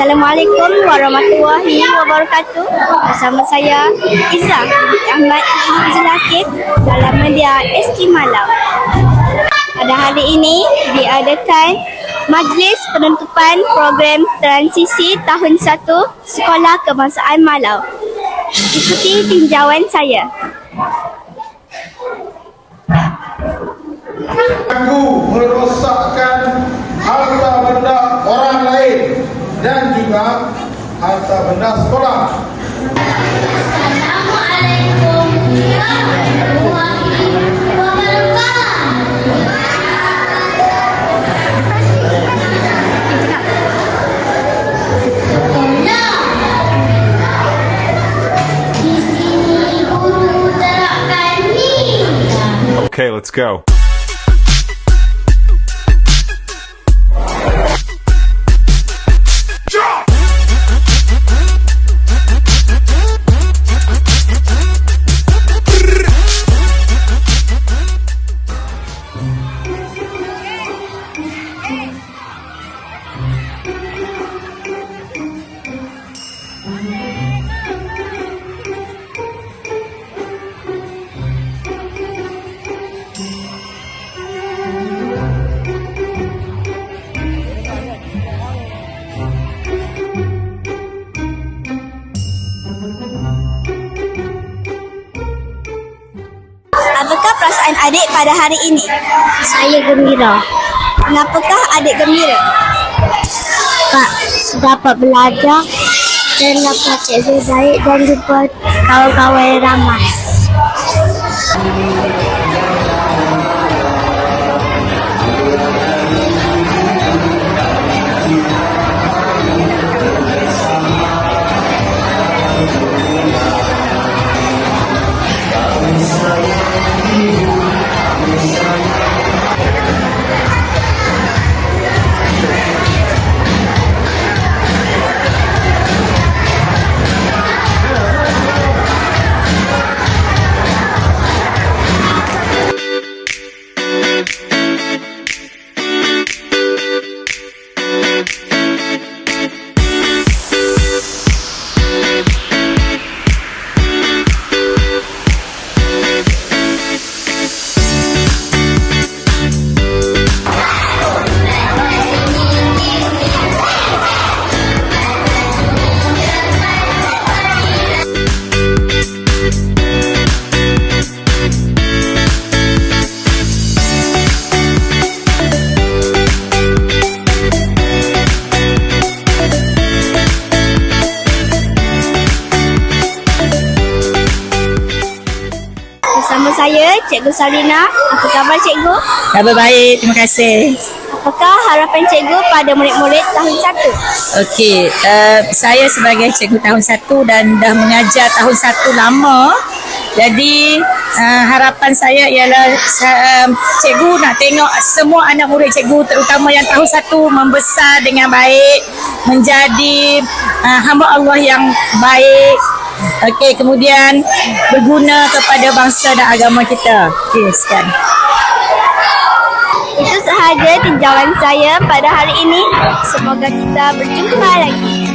Assalamualaikum warahmatullahi wabarakatuh. Bersama saya Izzah Ahmad Hafizul Hakim dalam media SK Malam. Pada hari ini diadakan Majlis Penutupan Program Transisi Tahun 1 Sekolah Kebangsaan Malau. Ikuti tinjauan saya. Aku merosakkan harta benda orang lain dan juga harta benda sekolah. Assalamualaikum warahmatullahi wabarakatuh. Di sini guru terapkan ninja. Okay, let's go. Apakah perasaan adik pada hari ini? Saya gembira. Kenapakah adik gembira? Pak, dapat belajar dan dapat cikgu baik dan jumpa kawan-kawan yang ramai. Bersama saya, Cikgu Salina. Apa khabar cikgu? Khabar baik, terima kasih. Apakah harapan cikgu pada murid-murid tahun 1? Okey, saya sebagai cikgu tahun 1 dan dah mengajar tahun 1 lama. Jadi harapan saya ialah cikgu nak tengok semua anak murid cikgu terutama yang tahun 1 membesar dengan baik, menjadi hamba Allah yang baik. Okey, kemudian berguna kepada bangsa dan agama kita. Okey, sekian. Itu sahaja tinjauan saya pada hari ini. Semoga kita berjumpa lagi.